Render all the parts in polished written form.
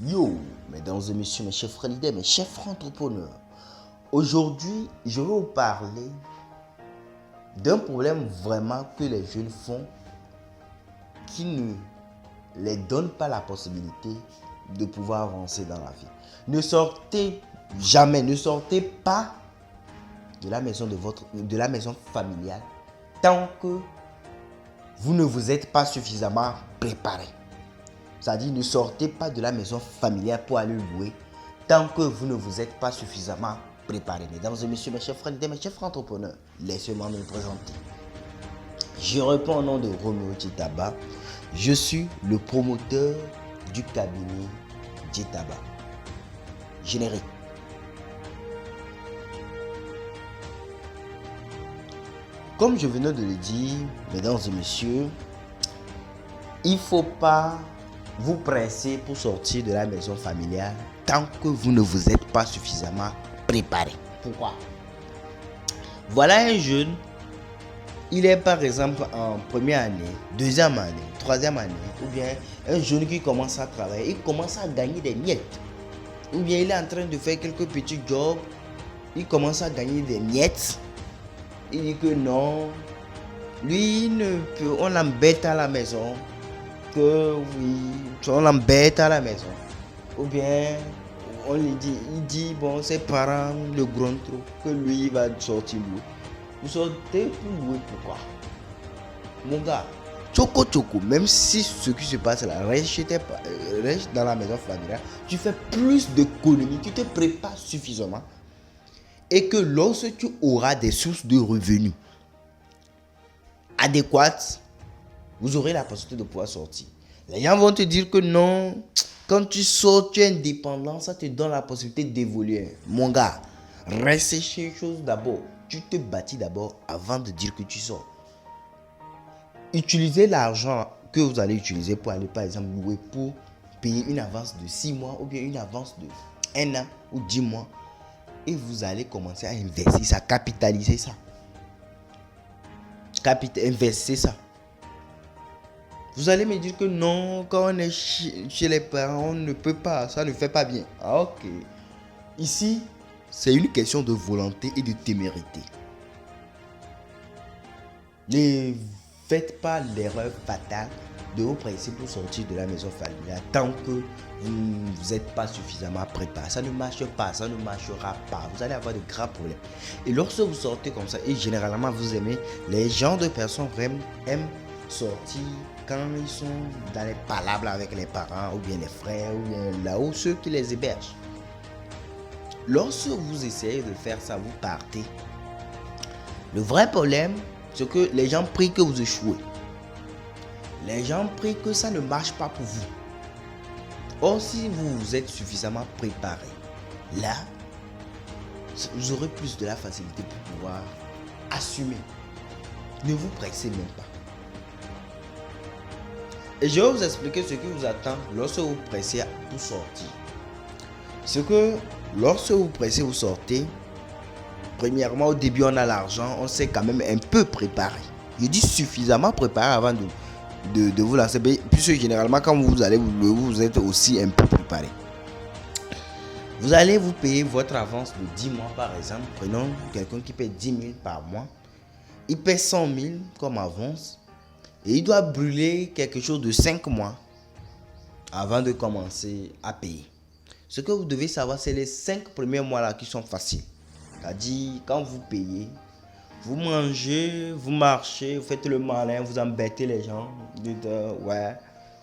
Yo, mesdames et messieurs, mes chers frères leaders, mes chers frères entrepreneurs. Aujourd'hui, je vais vous parler d'un problème vraiment que les jeunes font qui ne les donne pas la possibilité de pouvoir avancer dans la vie. Ne sortez jamais, ne sortez pas de la maison de la maison familiale tant que vous ne vous êtes pas suffisamment préparé. C'est-à-dire, ne sortez pas de la maison familiale pour aller louer tant que vous ne vous êtes pas suffisamment préparé. Mesdames et messieurs, mes chers frères, mes chers frères entrepreneurs, laissez-moi me présenter. Je réponds au nom de Roméo Djitaba. Je suis le promoteur du cabinet Djitaba. Générique. Comme je venais de le dire, mesdames et messieurs, il ne faut pas vous presser pour sortir de la maison familiale tant que vous ne vous êtes pas suffisamment préparé. Pourquoi? Voilà un jeune, il est par exemple en première année, deuxième année, troisième année, ou bien un jeune qui commence à travailler, il commence à gagner des miettes. Ou bien il est en train de faire quelques petits jobs, il commence à gagner des miettes. Il dit que non, lui ne peut, on l'embête à la maison. Que oui, on l'embête à la maison. Ou bien on lui dit, il dit bon, ses parents le grondent trop, que lui il va sortir louer. Vous sortez pour louer, pourquoi? Mon gars, choco choco, même si ce qui se passe là, reste dans la maison familiale, tu fais plus d'économies, tu te prépares suffisamment. Et que lorsque tu auras des sources de revenus adéquates, vous aurez la possibilité de pouvoir sortir. Les gens vont te dire que non, quand tu sors, tu es indépendant, ça te donne la possibilité d'évoluer. Mon gars, reste chez les choses d'abord. Tu te bâtis d'abord avant de dire que tu sors. Utilisez l'argent que vous allez utiliser pour aller par exemple louer pour payer une avance de 6 mois ou bien une avance de 1 an ou 10 mois. Et vous allez commencer à investir ça, capitaliser ça. Investir ça. Vous allez me dire que non, quand on est chez les parents, on ne peut pas, ça ne fait pas bien. Ah, ok. Ici, c'est une question de volonté et de témérité. Ne faites pas l'erreur fatale de vous presser pour sortir de la maison familiale tant que vous n'êtes pas suffisamment préparé. Ça ne marche pas, ça ne marchera pas. Vous allez avoir de graves problèmes. Et lorsque vous sortez comme ça, et généralement vous aimez, les gens de personnes aiment sortir quand ils sont dans les palabres avec les parents ou bien les frères ou bien là-haut ceux qui les hébergent. Lorsque vous essayez de faire ça, vous partez. Le vrai problème, c'est que les gens prient que vous échouez. Les gens prient que ça ne marche pas pour vous. Or, si vous êtes suffisamment préparé, là, vous aurez plus de la facilité pour pouvoir assumer. Ne vous pressez même pas. Et je vais vous expliquer ce qui vous attend lorsque vous pressez pour sortir. C'est que lorsque vous pressez, vous sortez. Premièrement, au début, on a l'argent, on s'est quand même un peu préparé. Je dis suffisamment préparé avant de vous lancer. Puisque généralement, quand vous allez vous êtes aussi un peu préparé. Vous allez vous payer votre avance de 10 mois par exemple. Prenons quelqu'un qui paie 10 000 par mois. Il paie 100 000 comme avance. Et il doit brûler quelque chose de 5 mois avant de commencer à payer. Ce que vous devez savoir, c'est les 5 premiers mois là qui sont faciles. C'est-à-dire, quand vous payez, vous mangez, vous marchez, vous faites le malin, vous embêtez les gens. Vous dites, ouais,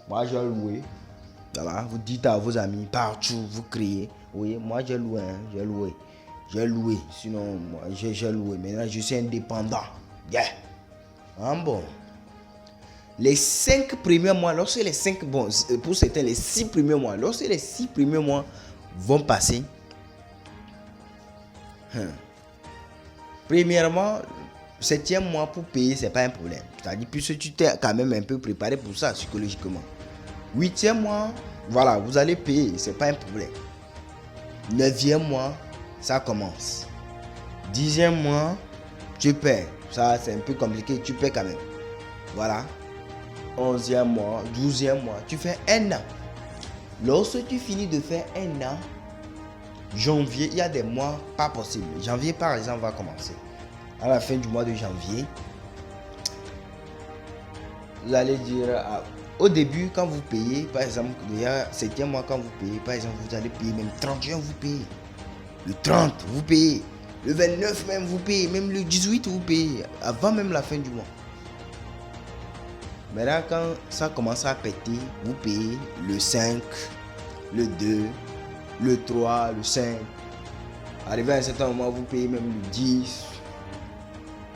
moi j'ai loué. Voilà, vous dites à vos amis, partout, vous criez. Oui, moi j'ai loué, j'ai loué. Sinon, moi j'ai loué. Maintenant, je suis indépendant. Yeah. Ah bon. Les 5 premiers mois, lorsque les 5, bon, pour certains, les 6 premiers mois, lorsque les 6 premiers mois vont passer, premièrement, 7e mois pour payer, c'est pas un problème. C'est-à-dire, puisque tu t'es quand même un peu préparé pour ça, psychologiquement. 8e mois, voilà, vous allez payer, c'est pas un problème. 9e mois, ça commence. 10e mois, tu paies. Ça, c'est un peu compliqué, tu paies quand même. Voilà. 11e mois, 12e mois, tu fais 1 an. Lorsque tu finis de faire un an, janvier, il y a des mois pas possibles. Janvier, par exemple, va commencer. À la fin du mois de janvier, vous allez dire, au début, quand vous payez, par exemple, il y a certains mois, quand vous payez, par exemple, vous allez payer même 31, vous payez. Le 30, vous payez. Le 29 même, vous payez. Même le 18, vous payez. Avant même la fin du mois. Maintenant, quand ça commence à péter, vous payez le 5, le 2, le 3, le 5. Arrivé à un certain moment, vous payez même le 10.